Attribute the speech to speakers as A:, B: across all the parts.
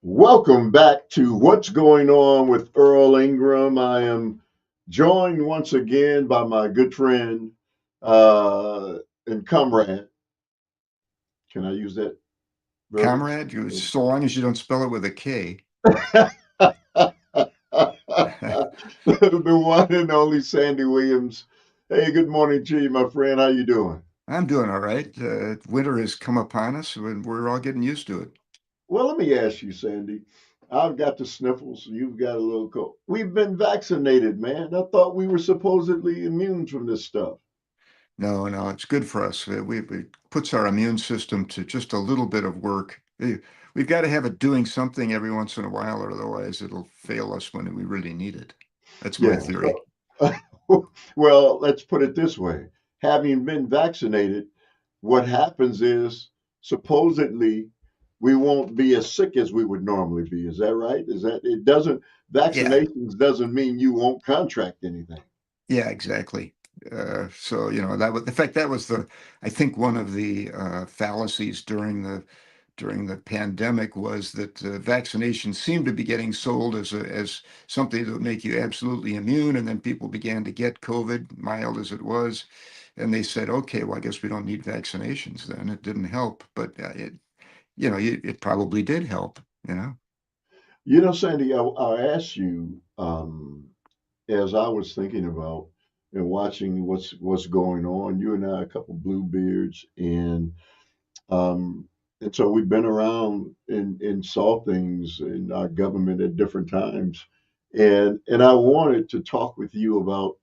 A: Welcome back to What's Going On with Earl Ingram. I am joined once again by my good friend uh, and comrade. Can I use that verbiage?
B: Comrade, so long as you don't spell it with a K.
A: The one and only Sandy Williams. Hey, good morning to you, my friend. How you doing?
B: I'm doing all right. Winter has come upon us, and we're all getting used to it.
A: Well, let me ask you, Sandy. I've got the sniffles. You've got a little cold. We've been vaccinated, man. I thought we were supposedly immune from this stuff.
B: No, no, it's good for us. It puts our immune system to just a little bit of work. We've got to have it doing something every once in a while, or otherwise it'll fail us when we really need it. That's my
A: Yeah.
B: theory.
A: Well, let's put it this way. Having been vaccinated, what happens is supposedly we won't be as sick as we would normally be. Is that right? Is that it doesn't
B: Yeah,
A: vaccinations doesn't mean you won't contract anything.
B: yeah, exactly. So that was, in fact, that was I think one of the fallacies during the pandemic was that vaccinations seemed to be getting sold as something that would make you absolutely immune, and then people began to get COVID, mild as it was, and they said, okay, well, I guess we don't need vaccinations then. It didn't help, but it probably did help, you know.
A: Sandy, I asked you as I was thinking about and watching what's going on. You and I, a couple bluebeards, Um, and so we've been around and saw things in our government at different times. And I wanted to talk with you about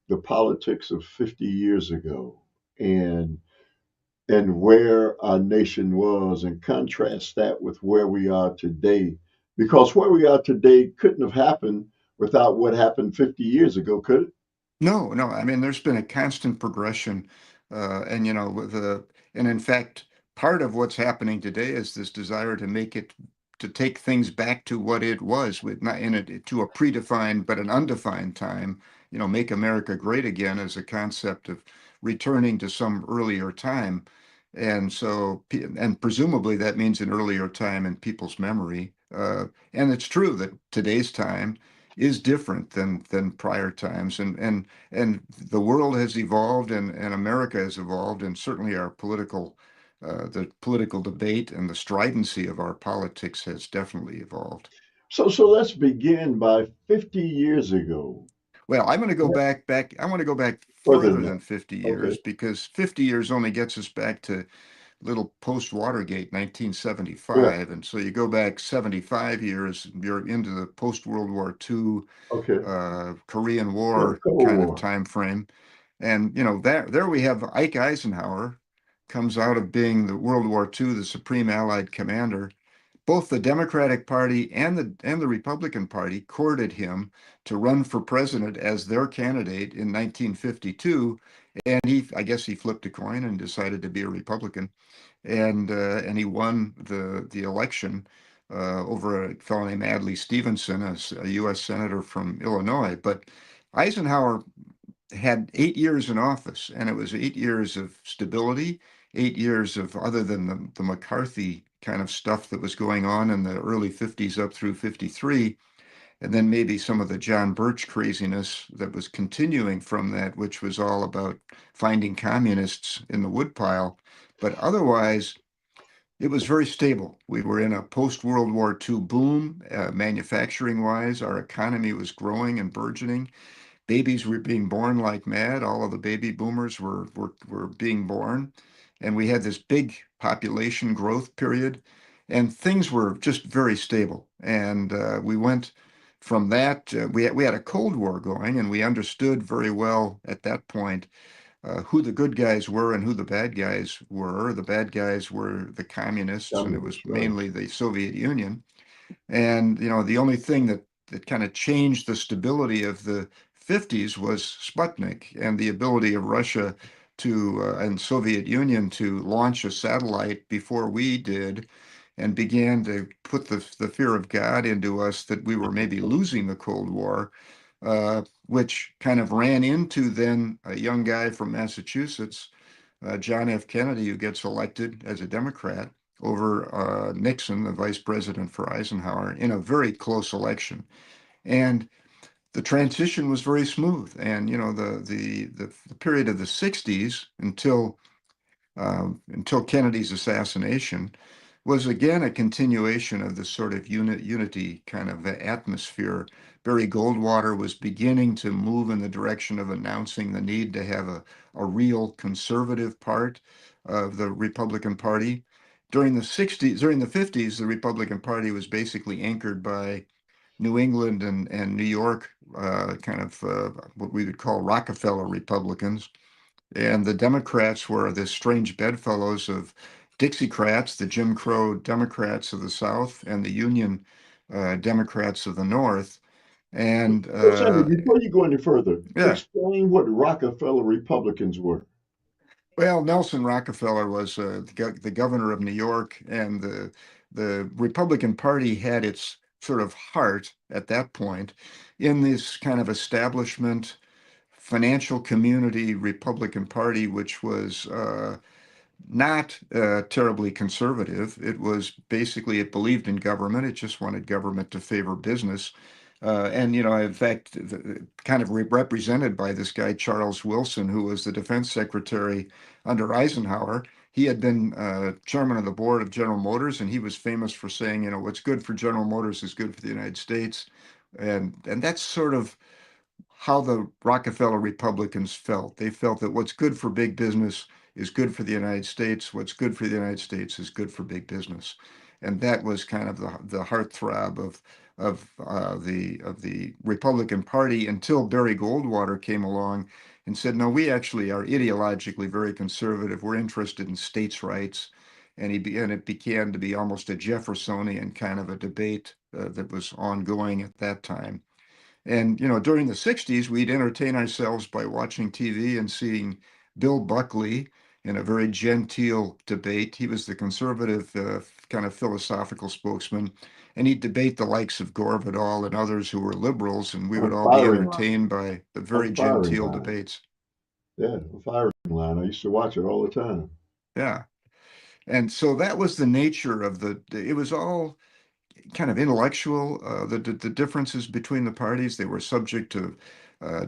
A: the politics of 50 years ago and and where our nation was and contrast that with where we are today. Because where we are today couldn't have happened without what happened 50 years ago, could it?
B: No, no. I mean, there's been a constant progression, and and in fact, part of what's happening today is this desire to take things back to what it was, with not in it to a predefined but an undefined time. Make America great again as a concept of returning to some earlier time, and and presumably that means an earlier time in people's memory. And it's true that today's time is different than prior times, and the world has evolved, and America has evolved, and certainly the political debate and the stridency of our politics has definitely evolved.
A: So let's begin by 50 years ago.
B: Well, I'm going to go back. I want to go back
A: Further
B: further
A: than
B: than
A: that.
B: 50
A: Okay.
B: years because 50 years only gets us back to little post-Watergate,
A: Yeah.
B: 1975, and so you go back 75 years, you're into the post-World War II,
A: Okay.
B: Korean
A: Yeah,
B: War
A: Cold
B: kind of
A: War.
B: time frame. And there we have Ike Eisenhower comes out of being the World War II, the supreme Allied commander. Both the Democratic Party and the Republican Party courted him to run for president as their candidate in 1952, and I guess he flipped a coin and decided to be a Republican, and he won the election over a fellow named Adlai Stevenson, a U.S. senator from Illinois. But Eisenhower had 8 years in office, and it was 8 years of stability, 8 years of other than the McCarthy kind of stuff that was going on in the early 50s up through 53, and then maybe some of the John Birch craziness that was continuing from that, which was all about finding communists in the woodpile. But otherwise, it was very stable. We were in a post-World War II boom, manufacturing wise. Our economy was growing and burgeoning. Babies were being born like mad. All of the baby boomers were being born, and we had this big population growth period, and things were just very stable. And we went from that. We had a Cold War going, and we understood very well at that point who the good guys were and who the bad guys were. The bad guys were the communists, and it was
A: Communist, right.
B: mainly the Soviet Union. And the only thing that kind of changed the stability of the 50s was Sputnik and the ability of Russia and Soviet Union to launch a satellite before we did, and began to put the fear of God into us that we were maybe losing the Cold War, which kind of ran into then a young guy from Massachusetts, John F. Kennedy, who gets elected as a Democrat. over Nixon, the vice president for Eisenhower, in a very close election. And the transition was very smooth. And the period of the '60s until Kennedy's assassination was again a continuation of this sort of unity kind of atmosphere. Barry Goldwater was beginning to move in the direction of announcing the need to have a real conservative part of the Republican Party. During the '50s, the Republican Party was basically anchored by New England and New York, kind of what we would call Rockefeller Republicans. And the Democrats were the strange bedfellows of Dixiecrats, the Jim Crow Democrats of the South, and the Union Democrats of the North. And
A: So, Sandy, before you go any further,
B: yeah,
A: explain what Rockefeller Republicans were.
B: well, Nelson Rockefeller was the governor of New York, and the Republican Party had its sort of heart at that point in this kind of establishment financial community Republican Party, which was not terribly conservative. It was basically, it believed in government. It just wanted government to favor business. And, in fact, kind of represented by this guy, Charles Wilson, who was the defense secretary under Eisenhower. He had been chairman of the board of General Motors, and he was famous for saying, what's good for General Motors is good for the United States. And that's sort of how the Rockefeller Republicans felt. They felt that what's good for big business is good for the United States. What's good for the United States is good for big business, and that was kind of the heartthrob of the Republican Party until Barry Goldwater came along and said, "No, we actually are ideologically very conservative. We're interested in states' rights." And it began to be almost a Jeffersonian kind of a debate that was ongoing at that time. And, during the '60s, we'd entertain ourselves by watching TV and seeing Bill Buckley in a very genteel debate. He was the conservative kind of philosophical spokesman, and he'd debate the likes of Gore Vidal and others who were liberals, and we would
A: On
B: all be
A: firing line.
B: entertained by the very
A: On firing
B: genteel
A: line.
B: debates.
A: Yeah, on firing line. I used to watch it all the time.
B: Yeah. And so that was the nature of it was all kind of intellectual. The differences between the parties, they were subject to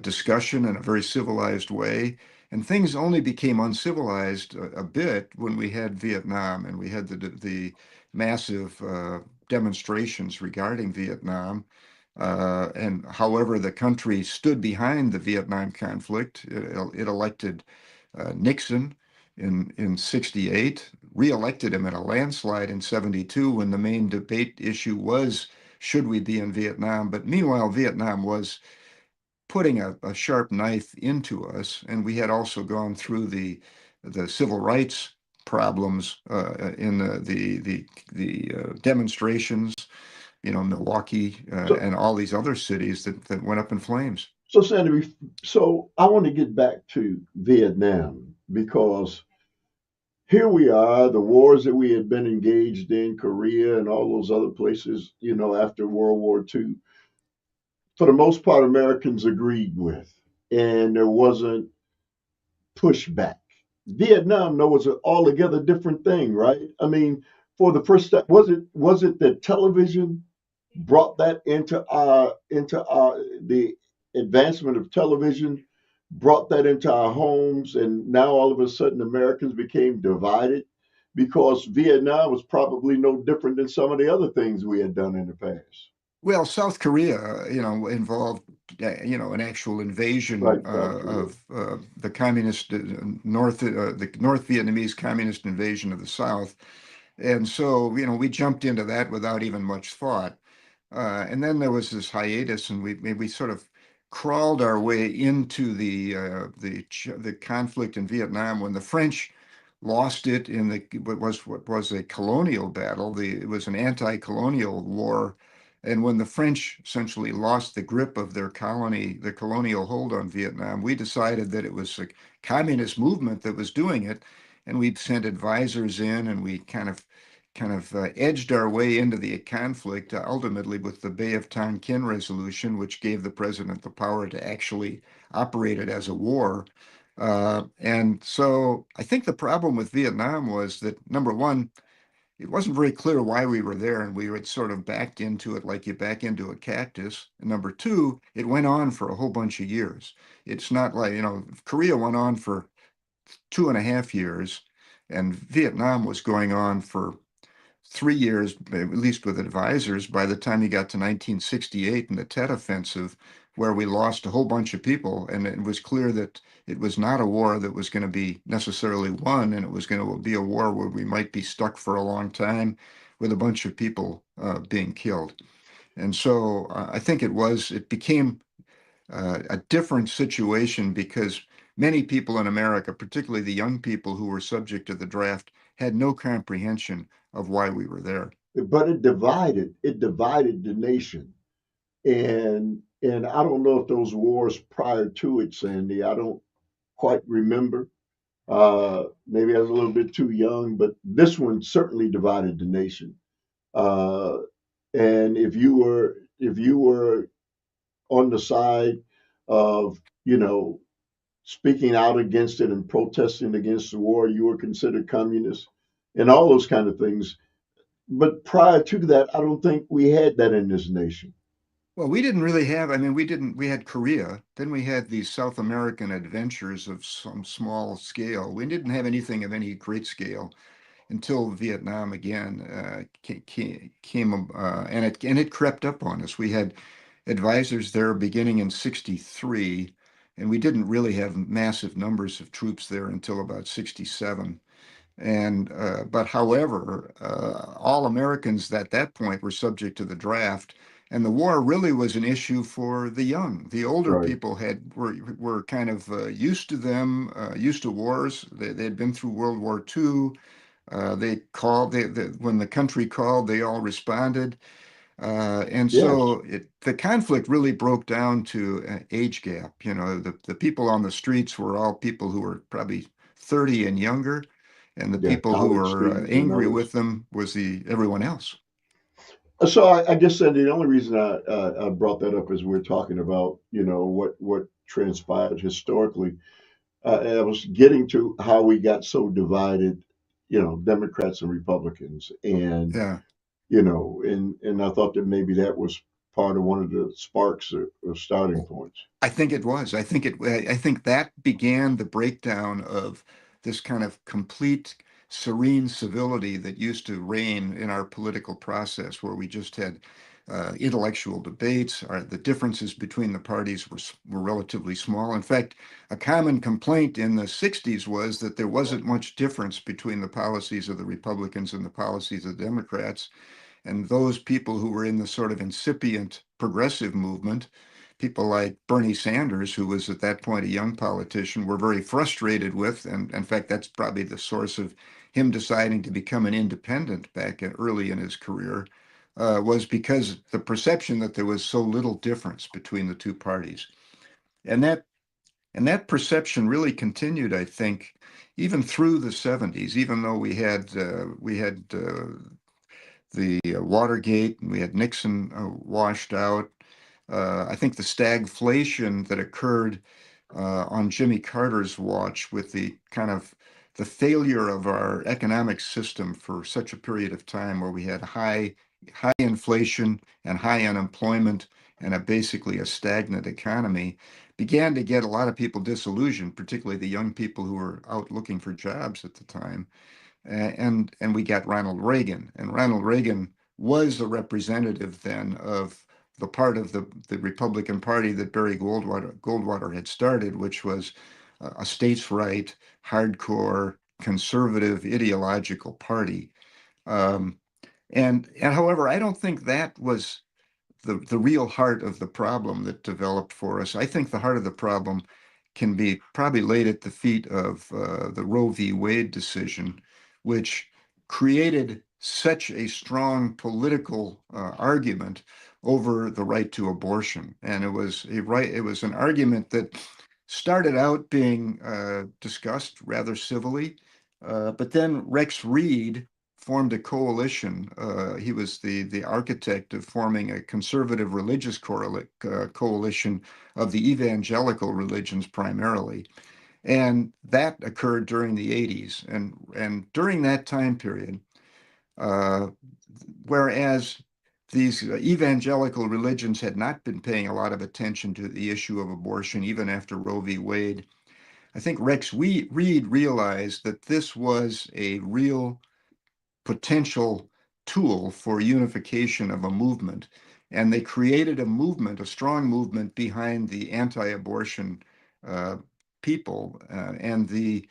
B: discussion in a very civilized way. And things only became uncivilized a bit when we had Vietnam and we had the massive demonstrations regarding Vietnam. And however, the country stood behind the Vietnam conflict. It elected Nixon in '68, reelected him in a landslide in '72 when the main debate issue was, should we be in Vietnam? But meanwhile, Vietnam was putting a sharp knife into us, and we had also gone through the civil rights problems in the demonstrations, Milwaukee
A: So,
B: and all these other cities that went up in flames.
A: so Sandy, so I want to get back to Vietnam because here we are, the wars that we had been engaged in, Korea and all those other places, after World War II, for the most part, Americans agreed with, and there wasn't pushback. Vietnam, though, was an altogether different thing, right? I mean, for the first time, was it that television brought that into our the advancement of television brought that into our homes, and now all of a sudden Americans became divided because Vietnam was probably no different than some of the other things we had done in the past.
B: Well, South Korea, involved, an actual
A: Right,
B: invasion
A: South Korea.
B: of the communist the North Vietnamese communist invasion of the South, and so we jumped into that without even much thought. And then there was this hiatus, and we sort of crawled our way into the conflict in Vietnam when the French lost it in what was a colonial battle. It was an anti-colonial war, and when the French essentially lost the grip of their colony, the colonial hold on Vietnam, we decided that it was a communist movement that was doing it, and we sent advisors in, and we kind of edged our way into the conflict, ultimately with the Bay of Tonkin resolution, which gave the president the power to actually operate it as a war. And so I think the problem with Vietnam was that, number one, it wasn't very clear why we were there, and we had sort of backed into it like you back into a cactus. And number two, it went on for a whole bunch of years. It's not like, Korea went on for 2.5 years, and Vietnam was going on for 3 years, at least with advisors, by the time you got to 1968 and the Tet Offensive, where we lost a whole bunch of people. And it was clear that it was not a war that was going to be necessarily won, and it was going to be a war where we might be stuck for a long time with a bunch of people being killed. And so I think it became a different situation because many people in America, particularly the young people who were subject to the draft, had no comprehension of why we were there.
A: But it divided the nation. And I don't know if those wars prior to it, Sandy, I don't quite remember. Maybe I was a little bit too young, but this one certainly divided the nation. Uh, and if you were on the side of, speaking out against it and protesting against the war, you were considered communist and all those kind of things. But prior to that, I don't think we had that in this nation.
B: Well, we didn't really have, I mean, we had Korea, then we had these South American adventures of some small scale. We didn't have anything of any great scale until Vietnam again came, and it crept up on us. We had advisors there beginning in '63, and we didn't really have massive numbers of troops there until about '67. And but however, all Americans at that point were subject to the draft, and the war really was an issue for the young. The older
A: Right.
B: people were kind of used to them, used to wars. They had been through World War II. They called when the country called, they all responded. And
A: Yes.
B: so the conflict really broke down to an age gap. The people on the streets were all people who were probably 30 and younger, and the
A: Yeah.
B: people who
A: College
B: were
A: students and
B: angry
A: others.
B: with them was everyone else.
A: So I guess Sandy, the only reason I brought that up is we're talking about, what transpired historically. And I was getting to how we got so divided, Democrats and Republicans, and
B: Yeah.
A: and I thought that maybe that was part of one of the sparks or starting points.
B: I think it was. I think that began the breakdown of this kind of complete serene civility that used to reign in our political process, where we just had intellectual debates. The differences between the parties were relatively small. In fact, a common complaint in the '60s was that there wasn't much difference between the policies of the Republicans and the policies of the Democrats. And those people who were in the sort of incipient progressive movement, people like Bernie Sanders, who was at that point a young politician, were very frustrated with. And in fact, that's probably the source of him deciding to become an independent early in his career, was because the perception that there was so little difference between the two parties. And that perception really continued, I think, even through the '70s, even though we had the Watergate, and we had Nixon washed out. I think the stagflation that occurred on Jimmy Carter's watch, with the kind of the failure of our economic system for such a period of time, where we had high inflation and high unemployment and basically a stagnant economy, began to get a lot of people disillusioned, particularly the young people who were out looking for jobs at the time. And we got Ronald Reagan, and Ronald Reagan was a representative then of the part of the Republican Party that Barry Goldwater had started, which was a states' right, hardcore, conservative, ideological party. Um, and however, I don't think that was the real heart of the problem that developed for us. I think the heart of the problem can be probably laid at the feet of the Roe v. Wade decision, which created such a strong political argument over the right to abortion. And it was an argument that started out being discussed rather civilly, but then Rex Reed formed a coalition. He was the architect of forming a conservative religious coalition of the evangelical religions primarily. And that occurred during the '80s. And during that time period, Uh, Whereas these evangelical religions had not been paying a lot of attention to the issue of abortion, even after Roe v. Wade. I think Reed realized that this was a real potential tool for unification of a movement. And they created a movement, a strong movement behind the anti-abortion uh, people. And the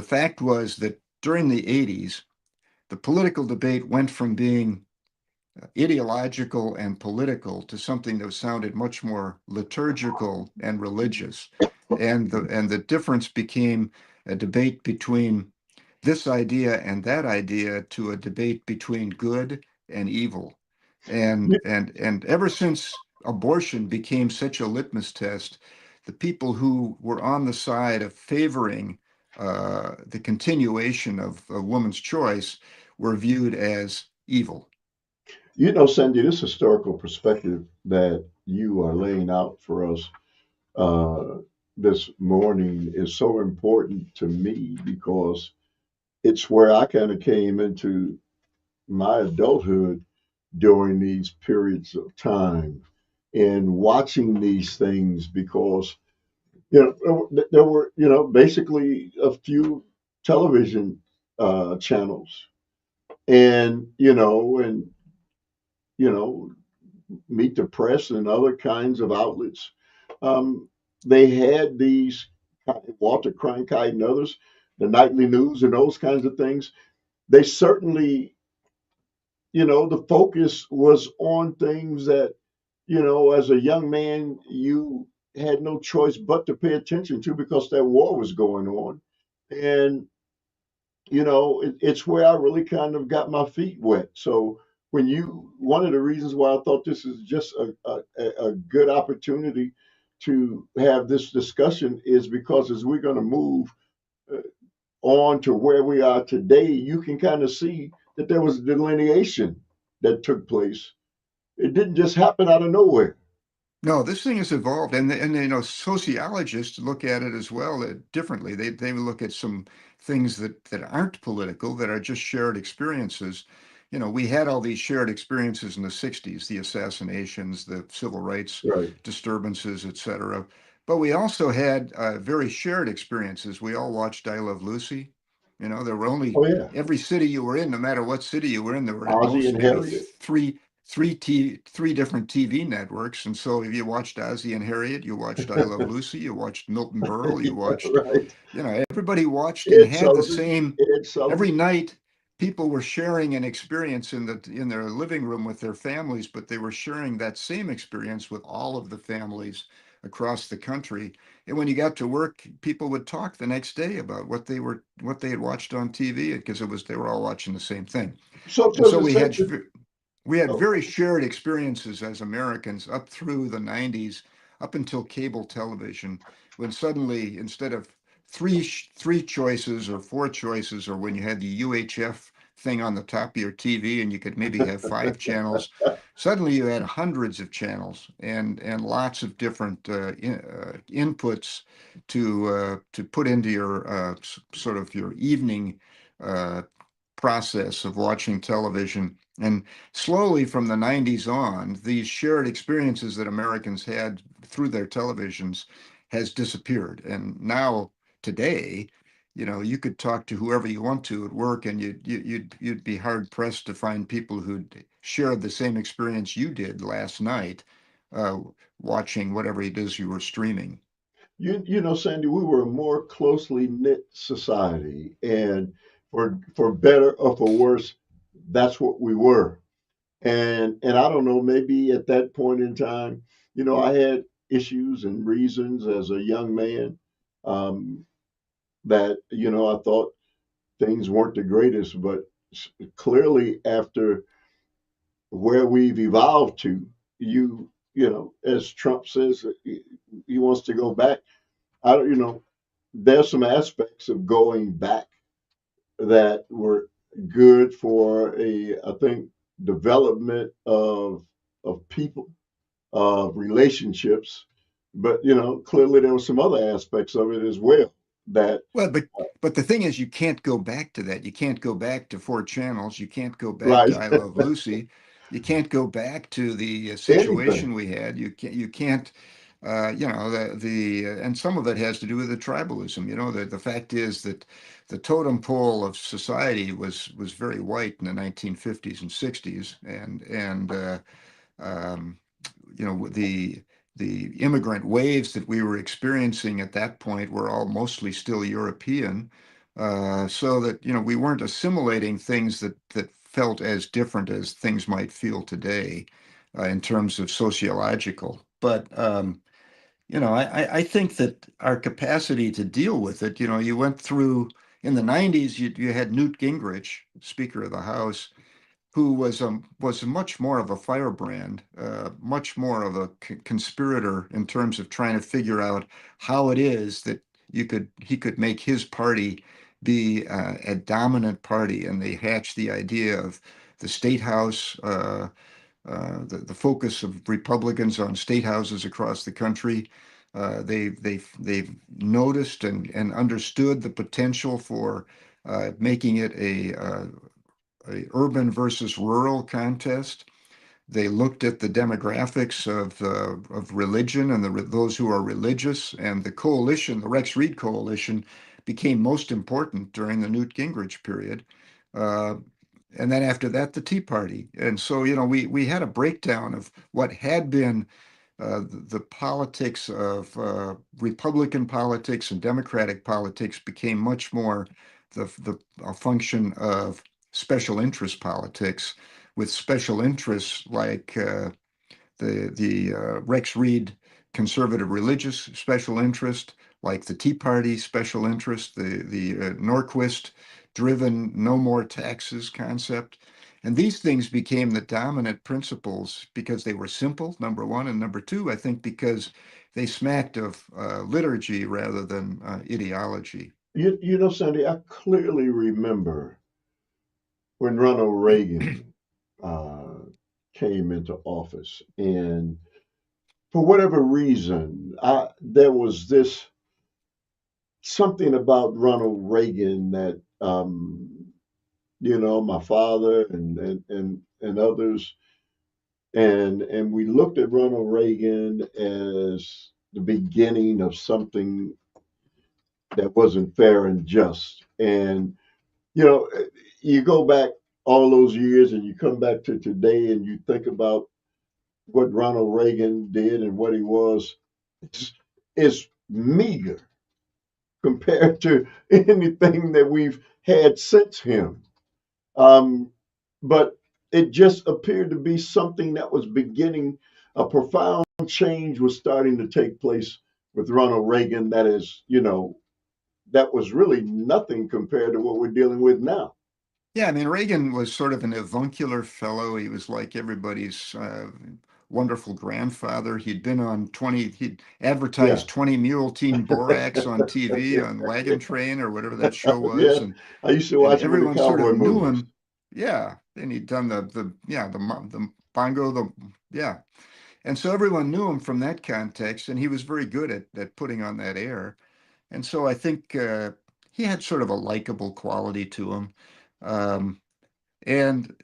B: fact was that during the 80s, the political debate went from being ideological and political to something that sounded much more liturgical and religious. And the difference became a debate between this idea and that idea to a debate between good and evil. And ever since abortion became such a litmus test, the people who were on the side of favoring the continuation of a woman's choice were viewed as evil.
A: Sandy, this historical perspective that you are laying out for us uh, this morning is so important to me because it's where I kind of came into my adulthood during these periods of time and watching these things because there were basically a few television channels and you know Meet the Press and other kinds of outlets. Um, they had these Walter Cronkite and others, the nightly news and those kinds of things. They certainly, the focus was on things that, as a young man, you had no choice but to pay attention to because that war was going on. And it's where I really kind of got my feet wet. So one of the reasons why I thought this is just a good opportunity to have this discussion is because as we're going to move uh, on to where we are today, you can kind of see that there was a delineation that took place. It didn't just happen out of nowhere.
B: No, this thing has evolved, and sociologists look at it as well differently. They look at some things that aren't political, that are just shared experiences. We had all these shared experiences in the '60s, the assassinations, the civil rights
A: Right.
B: disturbances, etc. But we also had very shared experiences. We all watched I Love Lucy. There were only
A: Oh yeah.
B: every city you were in, no matter what city you were in, there were at
A: Ozzy
B: most
A: and
B: maybe
A: Harriet.
B: three different TV networks. And so if you watched Ozzie and Harriet, you watched I Love Lucy, you watched Milton Berle, you
A: Yeah,
B: watched,
A: right.
B: everybody watched and
A: Ed
B: had the
A: Sullivan.
B: same
A: Ed
B: every
A: Sullivan.
B: night. People were sharing an experience in their living room with their families, but they were sharing that same experience with all of the families across the country. And when you got to work, people would talk the next day about what they had watched on TV because they were all watching the same thing.
A: So
B: And
A: is
B: so
A: it safe to?
B: we had
A: Oh,
B: very shared experiences as Americans up through the '90s, up until cable television, when suddenly instead of three choices or four choices, or when you had the UHF thing on the top of your TV and you could maybe have five channels, suddenly you had hundreds of channels and lots of different inputs to put into your sort of your evening uh, process of watching television. And slowly from the '90s on, these shared experiences that Americans had through their televisions has disappeared. And now, today, you could talk to whoever you want to at work, and you'd be hard pressed to find people who'd shared the same experience you did last night, uh, watching whatever it is you were streaming.
A: Sandy, we were a more closely knit society, and for better or for worse, that's what we were. And I don't know, maybe at that point in time, I had issues and reasons as a young man um, that I thought things weren't the greatest, but clearly after where we've evolved to, as Trump says, he wants to go back. I don't, there's some aspects of going back that were good for I think, development of people, of relationships. But clearly there were some other aspects of it as well that
B: Well, but the thing is, you can't go back to that. You can't go back to four channels. You can't go back
A: right
B: to I Love Lucy. You can't go back to the
A: anything.
B: situation we had. You can't. And some of it has to do with the tribalism. The fact is that the totem pole of society was very white in the 1950s and 60s, and um, the immigrant waves that we were experiencing at that point were all mostly still European, so that we weren't assimilating things that felt as different as things might feel today in terms of sociological. But I think that our capacity to deal with it, you went through in the 90s, you had Newt Gingrich, Speaker of the House, who was much more of a firebrand, much more of a conspirator in terms of trying to figure out how it is that he could make his party be a dominant party, and they hatched the idea of the state house, the focus of Republicans on state houses across the country. They've noticed and understood the potential for making it a urban versus rural contest. They looked at the demographics of religion and those who are religious, and the coalition, the Rex Reed coalition, became most important during the Newt Gingrich period. Uh, and then after that, the Tea Party. And so, we had a breakdown of what had been the politics of Republican politics and Democratic politics became much more the a function of special interest politics, with special interests like the Rex Reed conservative religious special interest, like the Tea Party special interest, the Norquist driven no more taxes concept. And these things became the dominant principles because they were simple, number one, and number two, I think because they smacked of liturgy rather than ideology.
A: Sandy, I clearly remember when Ronald Reagan uh, came into office, and for whatever reason, there was this something about Ronald Reagan that my father and others, and we looked at Ronald Reagan as the beginning of something that wasn't fair and just. And you know, you go back all those years and you come back to today and you think about what Ronald Reagan did and what he was, is meager compared to anything that we've had since him. Um, but it just appeared to be something that was beginning, a profound change was starting to take place with Ronald Reagan. That was really nothing compared to what we're dealing with now.
B: Yeah, I mean, Reagan was sort of an avuncular fellow. He was like everybody's wonderful grandfather. He'd
A: Yeah.
B: advertised 20 Mule Team Borax on TV on Wagon Train or whatever that show was.
A: Yeah.
B: And
A: I used to
B: and
A: watch him in the
B: everyone sort
A: cowboy
B: of knew
A: movies.
B: him. Yeah. And he'd done the bongo, yeah. And so everyone knew him from that context, and he was very good at putting on that air. And so I think he had sort of a likable quality to him. Um, and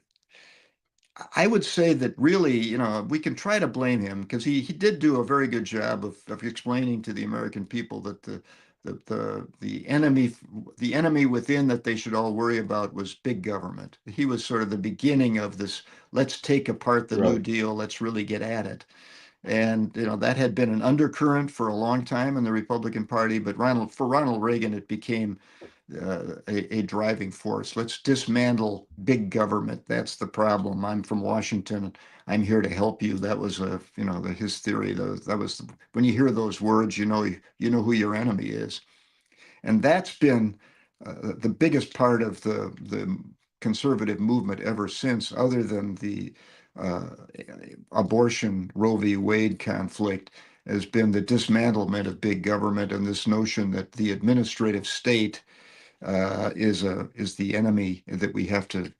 B: I would say that really, we can try to blame him because he did do a very good job of explaining to the American people that the enemy within that they should all worry about was big government. He was sort of the beginning of this, let's take apart the New
A: Right.
B: Deal, let's really get at it. And that had been an undercurrent for a long time in the Republican Party, but for Ronald Reagan, it became a driving force. Let's dismantle big government. That's the problem. I'm from Washington. I'm here to help you. That was his theory. That was when you hear those words, you know who your enemy is, and that's been the biggest part of the conservative movement ever since, other than the uh, abortion Roe v. Wade conflict, has been the dismantlement of big government and this notion that the administrative state is the enemy that we have to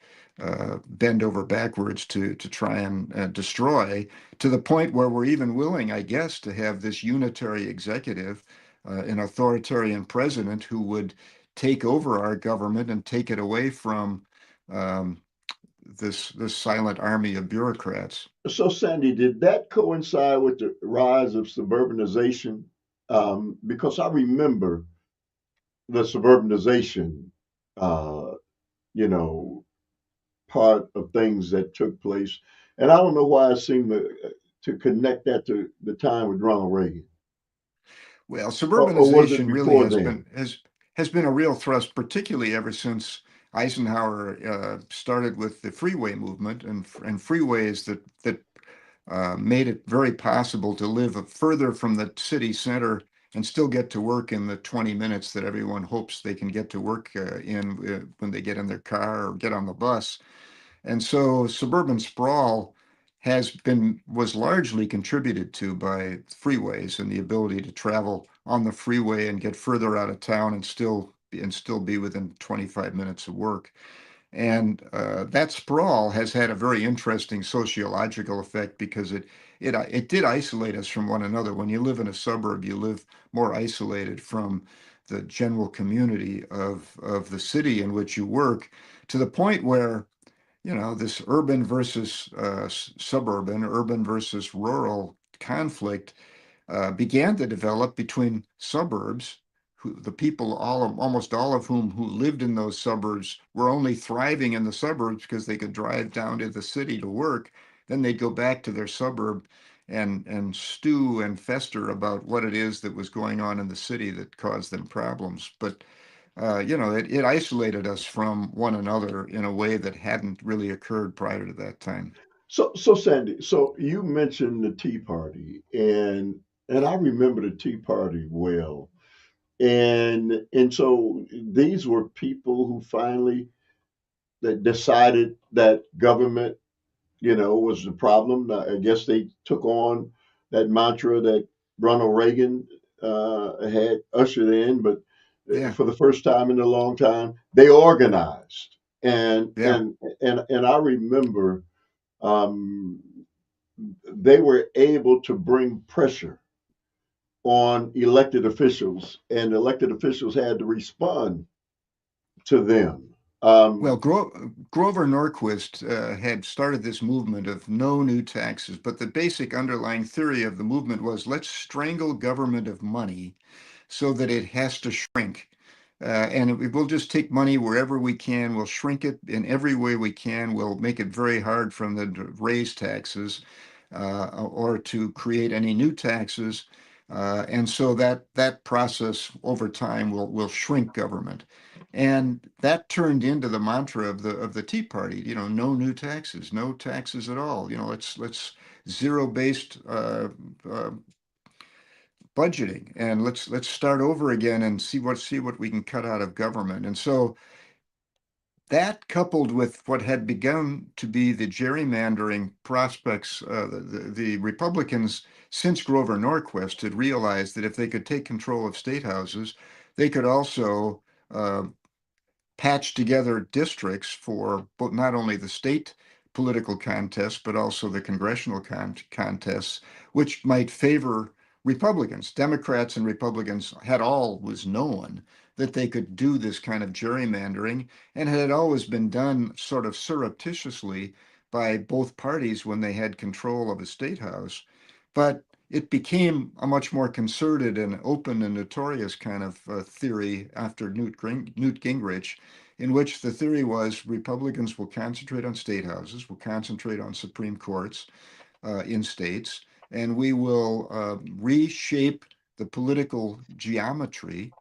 B: bend over backwards to try and destroy, to the point where we're even willing, I guess, to have this unitary executive an authoritarian president who would take over our government and take it away from um, this silent army of bureaucrats.
A: So, Sandy, did that coincide with the rise of suburbanization? Because I remember the suburbanization, uh, you know, part of things that took place, and I don't know why I seem to connect that to the time with Ronald Reagan,
B: Well,
A: or was it
B: suburbanization really
A: before then?
B: has been a real thrust, particularly ever since Eisenhower started with the freeway movement and freeways that made it very possible to live further from the city center and still get to work in the 20 minutes that everyone hopes they can get to work in when they get in their car or get on the bus. And so suburban sprawl was largely contributed to by freeways and the ability to travel on the freeway and get further out of town and still be within 25 minutes of work. And that sprawl has had a very interesting sociological effect because it did isolate us from one another. When you live in a suburb, you live more isolated from the general community of the city in which you work, to the point where this urban versus suburban, urban versus rural conflict began to develop between suburbs. The people, almost all of who lived in those suburbs, were only thriving in the suburbs because they could drive down to the city to work. Then they'd go back to their suburb and stew and fester about what it is that was going on in the city that caused them problems. But it isolated us from one another in a way that hadn't really occurred prior to that time.
A: So Sandy, so you mentioned the Tea Party, and I remember the Tea Party well, and so these were people who finally that decided that government, was the problem. I guess they took on that mantra that Ronald Reagan had ushered in, but
B: Yeah,
A: for the first time in a long time, they organized, and
B: yeah.
A: and and I remember um, they were able to bring pressure on elected officials, and elected officials had to respond to them.
B: Well,
A: Um,
B: Grover Norquist had started this movement of no new taxes, but the basic underlying theory of the movement was let's strangle government of money so that it has to shrink. And we'll just take money wherever we can. We'll shrink it in every way we can. We'll make it very hard for them to raise taxes or to create any new taxes. And so that process over time will shrink government. And that turned into the mantra of the Tea Party. No new taxes, no taxes at all. Let's zero based uh, budgeting, and let's start over again and see what we can cut out of government. And so that, coupled with what had begun to be the gerrymandering prospects, the Republicans, since Grover Norquist, had realized that if they could take control of state houses, they could also uh, patch together districts for both not only the state political contests, but also the congressional contests, which might favor Republicans. Democrats and Republicans had always known that they could do this kind of gerrymandering, and it had always been done sort of surreptitiously by both parties when they had control of a state house. But it became a much more concerted and open and notorious kind of theory after Newt Gingrich, in which the theory was Republicans will concentrate on state houses, will concentrate on Supreme Courts in states, and we will reshape the political geometry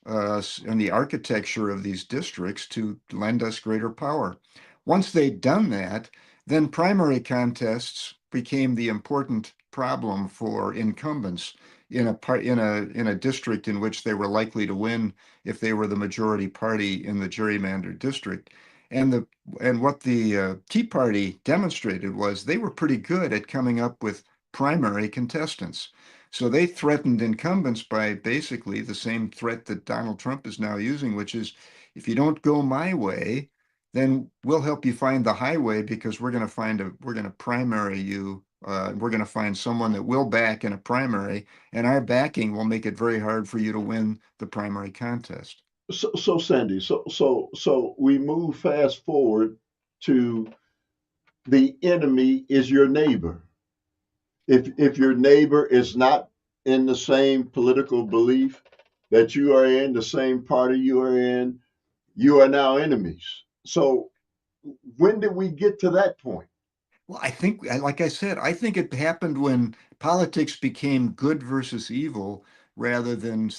B: and the architecture of these districts to lend us greater power. Once they'd done that, then primary contests became the important problem for incumbents in a district in which they were likely to win if they were the majority party in the gerrymandered district. And the and what the Tea Party demonstrated was they were pretty good at coming up with primary contestants. So they threatened incumbents by basically the same threat that Donald Trump is now using, which is if you don't go my way, then we'll help you find the highway because we're going to primary you we're going to find someone that will back in a primary, and our backing will make it very hard for you to win the primary contest.
A: So Sandy, so we move fast forward to the enemy is your neighbor. If your neighbor is not in the same political belief that you are in, the same party you are in, you are now enemies. So when did we get to that point?
B: Well, I think, like I said, I think it happened when politics became good versus evil rather than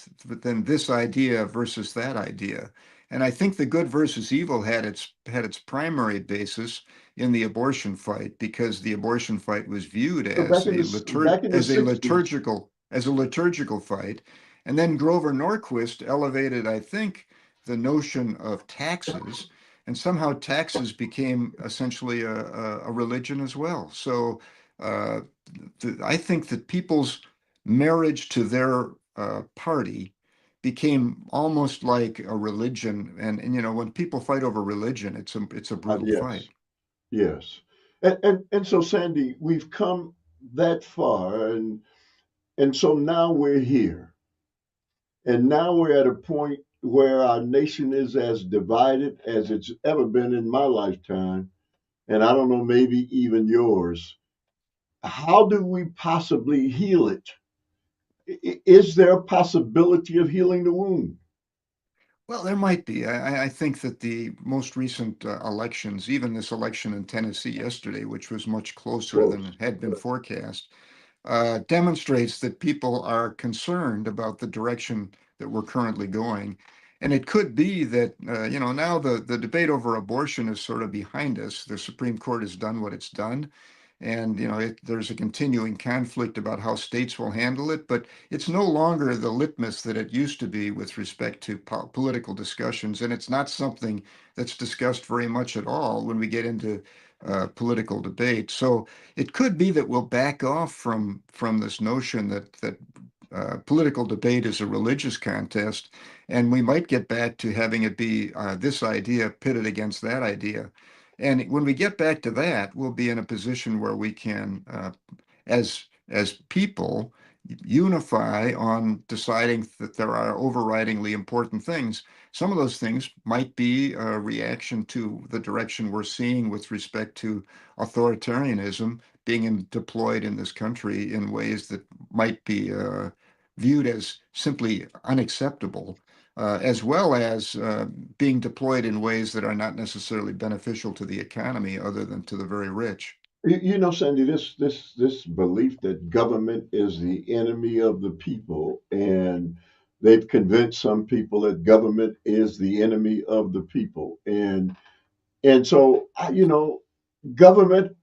B: this idea versus that idea. And I think the good versus evil had its primary basis in the abortion fight because the abortion fight was viewed
A: So back in the 60s,
B: as a liturgical fight. And then Grover Norquist elevated, I think, the notion of taxes, and somehow taxes became essentially a religion as well. So uh, I think that people's marriage to their party became almost like a religion. And when people fight over religion, it's a brutal fight.
A: yes, yes. And so Sandy, we've come that far, and so now we're here. And now we're at a point where our nation is as divided as it's ever been in my lifetime, and I don't know, maybe even yours. How do we possibly heal it? Is there a possibility of healing the wound?
B: Well, there might be. I think that the most recent elections, even this election in Tennessee yesterday, which was much closer than
A: Close.
B: had been forecast, demonstrates that people are concerned about the direction that we're currently going. And it could be that, now the debate over abortion is sort of behind us. The Supreme Court has done what it's done. And, there's a continuing conflict about how states will handle it, but it's no longer the litmus that it used to be with respect to political discussions. And it's not something that's discussed very much at all when we get into political debate. So it could be that we'll back off from this notion that political debate is a religious contest, and we might get back to having it be this idea pitted against that idea. And when we get back to that, we'll be in a position where we can, as people, unify on deciding that there are overridingly important things. Some of those things might be a reaction to the direction we're seeing with respect to authoritarianism deployed in this country in ways that might be viewed as simply unacceptable, as well as being deployed in ways that are not necessarily beneficial to the economy other than to the very rich.
A: Sandy, this belief that government is the enemy of the people, and they've convinced some people that government is the enemy of the people, and so government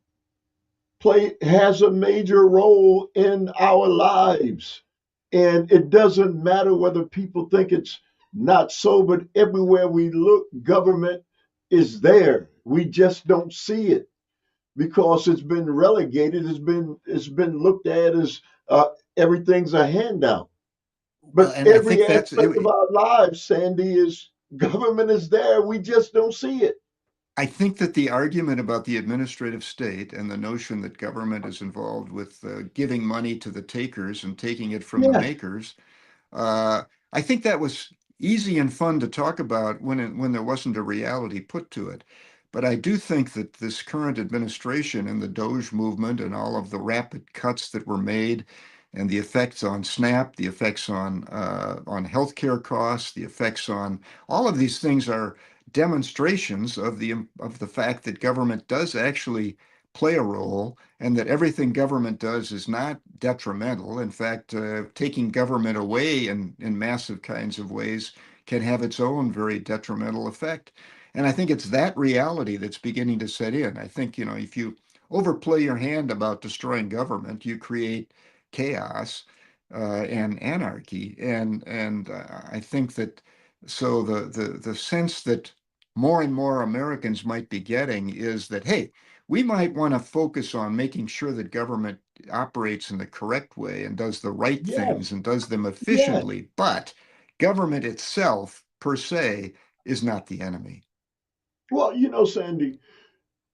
A: play has a major role in our lives, and it doesn't matter whether people think it's not so, but everywhere we look, government is there. We just don't see it because it's been relegated. It's been looked at as everything's a handout.
B: Well,
A: But
B: and I
A: every
B: think that's
A: aspect of our lives, Sandy, is government is there. We just don't see it.
B: I think that the argument about the administrative state and the notion that government is involved with giving money to the takers and taking it from the
A: Yes.
B: makers, uh, I think that was easy and fun to talk about when there wasn't a reality put to it. But I do think that this current administration and the Doge movement and all of the rapid cuts that were made and the effects on SNAP, the effects on healthcare costs, the effects on all of these things are demonstrations of the fact that government does actually play a role and that everything government does is not detrimental. In fact, taking government away in massive kinds of ways can have its own very detrimental effect. And I think it's that reality that's beginning to set in. I think, if you overplay your hand about destroying government, you create chaos and anarchy. And I think that so the sense that more and more Americans might be getting is that, hey, we might want to focus on making sure that government operates in the correct way and does the right things
A: Yes.
B: and does them
A: Yes.
B: efficiently, but government itself, per se, is not the enemy.
A: Well, Sandy,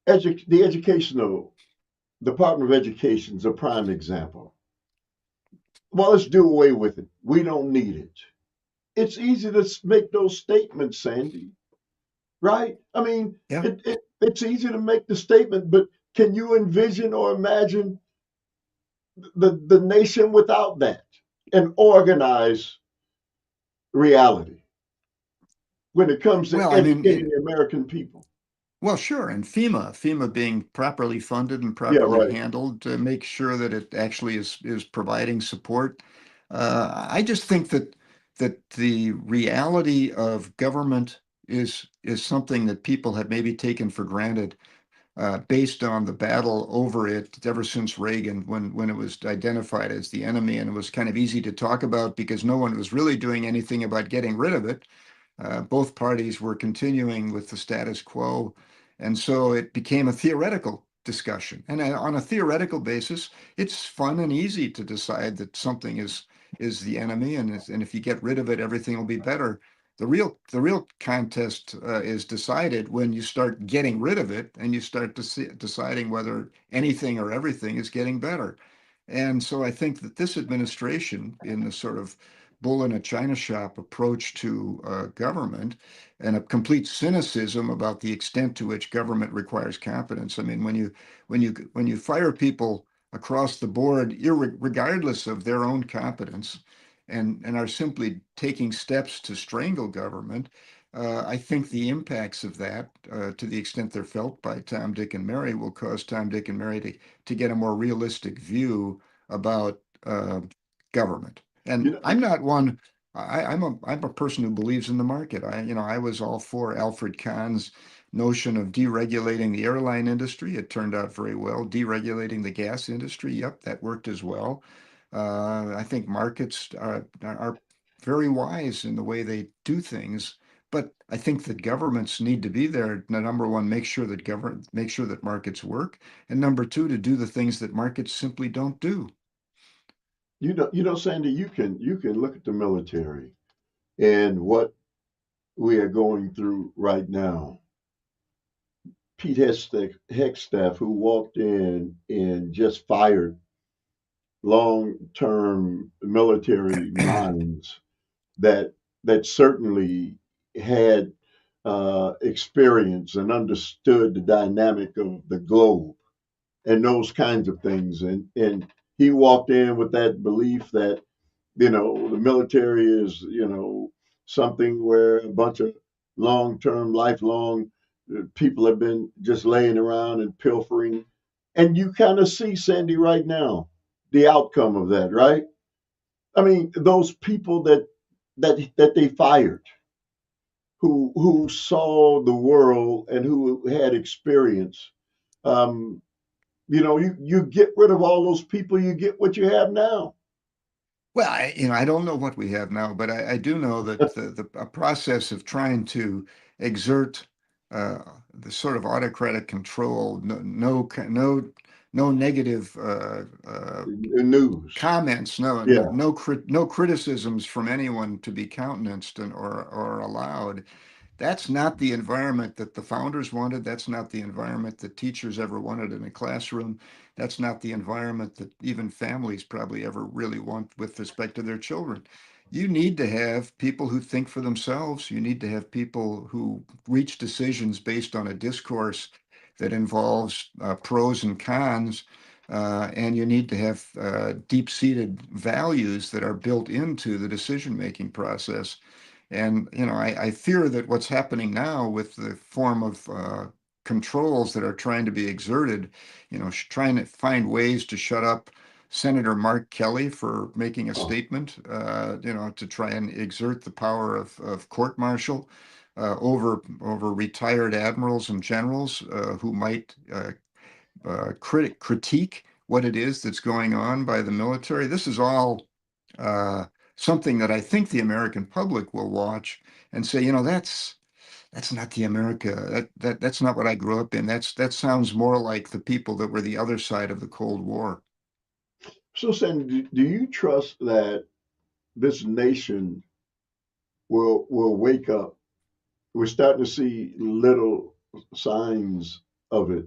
A: the educational Department of Education is a prime example. Well, let's do away with it. We don't need it. It's easy to make those statements, Sandy, right? I mean,
B: Yeah.
A: it's easy to make the statement, but can you envision or imagine the nation without that? An organized reality when it comes to
B: Well, I mean,
A: educating the American people.
B: well, sure. And FEMA being properly funded and
A: Yeah,
B: properly
A: right.
B: handled to make sure that it actually is providing support. I just think that the reality of government is something that people have maybe taken for granted, based on the battle over it ever since Reagan, when it was identified as the enemy, and it was kind of easy to talk about because no one was really doing anything about getting rid of it. Both parties were continuing with the status quo. And so it became a theoretical discussion. And on a theoretical basis, it's fun and easy to decide that something is the enemy, and if you get rid of it, everything will be better. The real contest is decided when you start getting rid of it and you start deciding whether anything or everything is getting better. And so I think that this administration, in the sort of bull in a china shop approach to government, and a complete cynicism about the extent to which government requires competence. I mean, when you fire people across the board, regardless of their own competence, and are simply taking steps to strangle government. I think the impacts of that, to the extent they're felt by Tom, Dick, and Mary, will cause Tom, Dick, and Mary to get a more realistic view about government.
A: You
B: And
A: know,
B: I'm not one. I'm a person who believes in the market. I was all for Alfred Kahn's notion of deregulating the airline industry. It turned out very well. Deregulating the gas industry, yep, that worked as well. I think markets are very wise in the way they do things, but I think that governments need to be there. Number one, make sure that markets work, and number two, to do the things that markets simply don't do.
A: Sandy, you can look at the military and what we are going through right now. Pete Heckstaff, who walked in and just fired long-term military minds that certainly had experience and understood the dynamic of the globe and those kinds of things. And he walked in with that belief that the military is something where a bunch of long-term, lifelong people have been just laying around and pilfering. And you kind of see, Sandy, right now the outcome of that, right? I mean, those people that they fired, who saw the world and who had experience. Um, you get rid of all those people, you get what you have now.
B: Well, I don't know what we have now, but I do know that the a process of trying to exert the sort of autocratic control, no negative
A: News.
B: comments,
A: Yeah.
B: no criticisms from anyone to be countenanced or allowed. That's not the environment that the founders wanted. That's not the environment that teachers ever wanted in a classroom. That's not the environment that even families probably ever really want with respect to their children. You need to have people who think for themselves. You need to have people who reach decisions based on a discourse that involves pros and cons. And you need to have deep-seated values that are built into the decision-making process. And I fear that what's happening now with the form of controls that are trying to be exerted, trying to find ways to shut up Senator Mark Kelly for making a statement, to try and exert the power of court martial over retired admirals and generals who might critique what it is that's going on by the military. This is all uh, something that I think the American public will watch and say, that's not the America that's not what I grew up in. That sounds more like the people that were the other side of the Cold War.
A: So, Sandy, do you trust that this nation will wake up? We're starting to see little signs of it.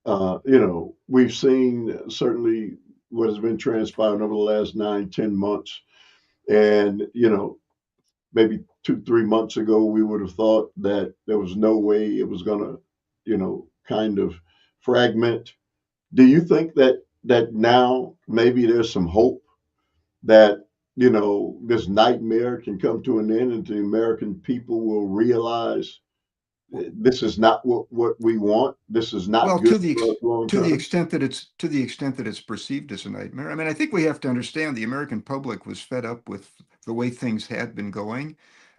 A: we've seen certainly what has been transpiring over the last 9, 10 months. And, maybe 2, 3 months ago, we would have thought that there was no way it was going to, kind of fragment. Do you think that now maybe there's some hope that, this nightmare can come to an end and the American people will realize this is not what we want. This is not
B: Well,
A: good for us long
B: to the
A: term.
B: extent that it's perceived as a nightmare. I mean, I think we have to understand the American public was fed up with the way things had been going.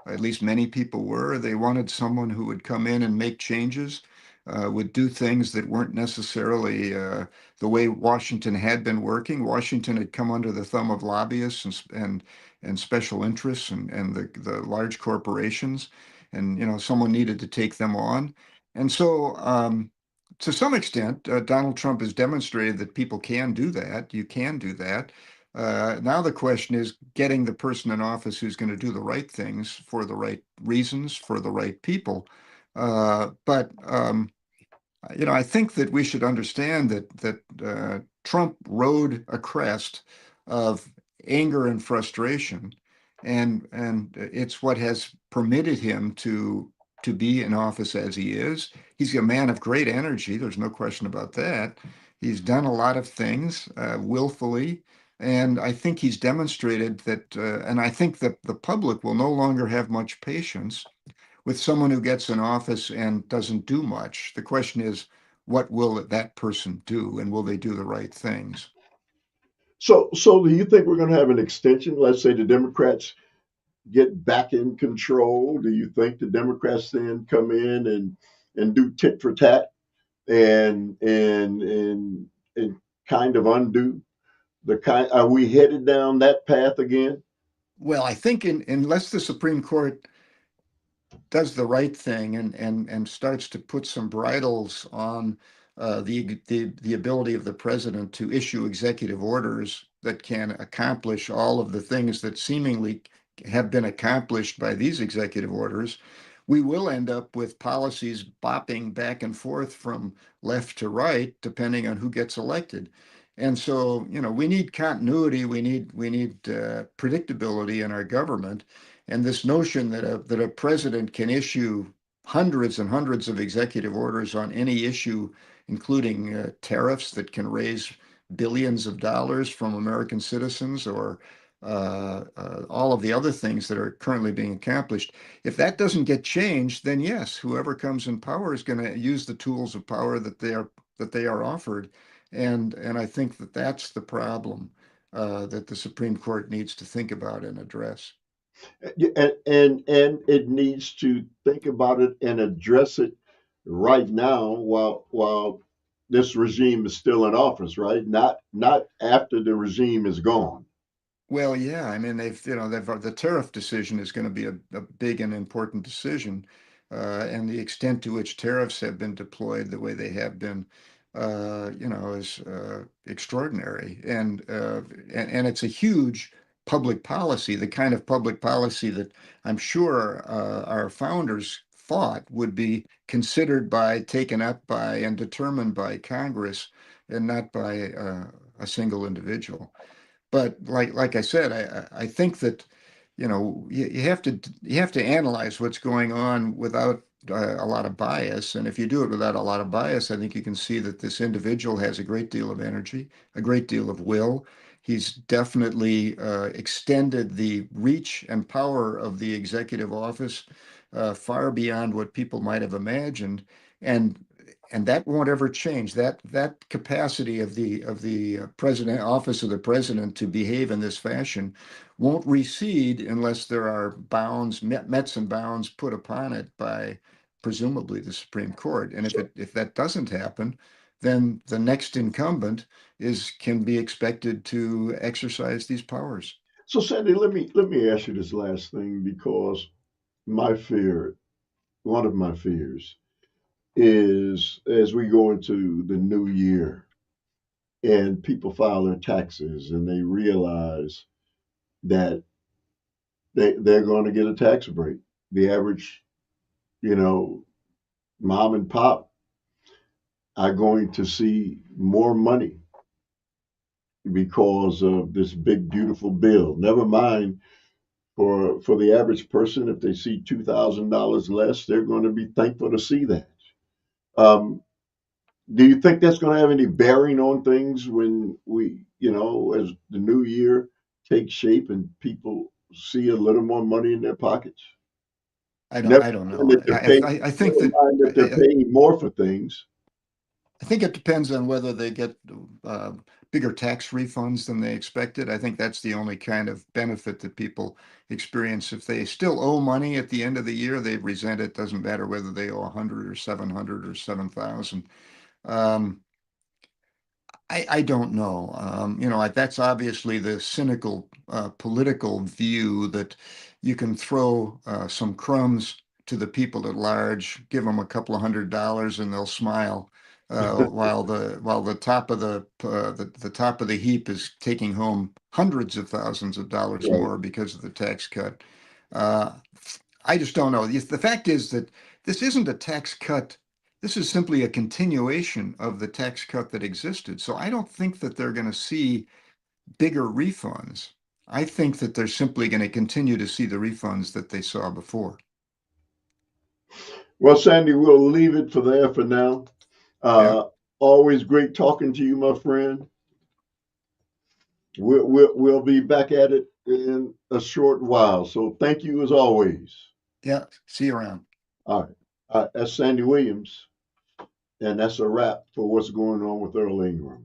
B: At least many people were. They wanted someone who would come in and make changes, would do things that weren't necessarily the way Washington had been working. Washington had come under the thumb of lobbyists and special interests and the large corporations, and someone needed to take them on. And so, to some extent, Donald Trump has demonstrated that people can do that. You can do that. Now the question is getting the person in office who's going to do the right things for the right reasons for the right people. But I think that we should understand that Trump rode a crest of anger and frustration, and it's what has permitted him to be in office as he is. He's a man of great energy. There's no question about that. He's done a lot of things willfully, and I think he's demonstrated that. And I think that the public will no longer have much patience with someone who gets in office and doesn't do much. The question is, what will that person do, and will they do the right things?
A: So do you think we're going to have an extension? Let's say the Democrats get back in control. Do you think the Democrats then come in and do tit for tat and kind of undo the kind? Are we headed down that path again?
B: Well, I think unless the Supreme Court does the right thing and starts to put some bridles on the ability of the president to issue executive orders that can accomplish all of the things that seemingly have been accomplished by these executive orders, we will end up with policies bopping back and forth from left to right, depending on who gets elected. And so, we need continuity, we need predictability in our government, and this notion that a president can issue hundreds and hundreds of executive orders on any issue, including tariffs that can raise billions of dollars from American citizens, or all of the other things that are currently being accomplished. If that doesn't get changed, then yes, whoever comes in power is going to use the tools of power that they are offered, and I think that that's the problem that the Supreme Court needs to think about and address.
A: And it needs to think about it and address it right now while this regime is still in office, right? Not after the regime is gone.
B: Well, yeah, I mean, the tariff decision is going to be a big and important decision, and the extent to which tariffs have been deployed the way they have been, is extraordinary, and it's a huge public policy, the kind of public policy that I'm sure our founders thought would be considered by, taken up by, and determined by Congress, and not by a single individual. But like I said, I think that you have to analyze what's going on without a lot of bias. And if you do it without a lot of bias, I think you can see that this individual has a great deal of energy, a great deal of will. He's definitely extended the reach and power of the executive office far beyond what people might have imagined, and and that won't ever change. That capacity of the president, office of the president, to behave in this fashion won't recede unless there are bounds, mets and bounds put upon it by presumably the Supreme Court. And if
A: So,
B: it if that doesn't happen, then the next incumbent is can be expected to exercise these powers.
A: so Sandy, let me ask you this last thing because my fear, one of my fears, is as we go into the new year and people file their taxes and they realize that they're going to get a tax break. The average, you know, mom and pop are going to see more money because of this big, beautiful bill. Never mind for the average person, if they see $2,000 less, they're going to be thankful to see that. Um, do you think that's going to have any bearing on things when as the new year takes shape and people see a little more money in their pockets? Never
B: I don't
A: mind
B: know.
A: that they're paying,
B: I think
A: never
B: that
A: mind that they're paying more for things.
B: I think it depends on whether they get uh, bigger tax refunds than they expected. I think that's the only kind of benefit that people experience. If they still owe money at the end of the year, they resent it. Doesn't matter whether they owe 100 or 700 or 7,000. Um, I don't know. That's obviously the cynical political view that you can throw some crumbs to the people at large, give them a couple of $100 and they'll smile, while the top of the top of the heap is taking home hundreds of thousands of dollars
A: Right.
B: more because of the tax cut. Uh, I just don't know. The fact is that this isn't a tax cut. This is simply a continuation of the tax cut that existed. So I don't think that they're going to see bigger refunds. I think that they're simply going to continue to see the refunds that they saw before.
A: Well, Sandy, we'll leave it for there for now.
B: Yeah.
A: Uh, Always great talking to you, my friend. We'll be back at it in a short while. So thank you as always.
B: Yeah. See you around.
A: All right. That's Sandy Williams, and that's a wrap for what's going on with Earl Ingram.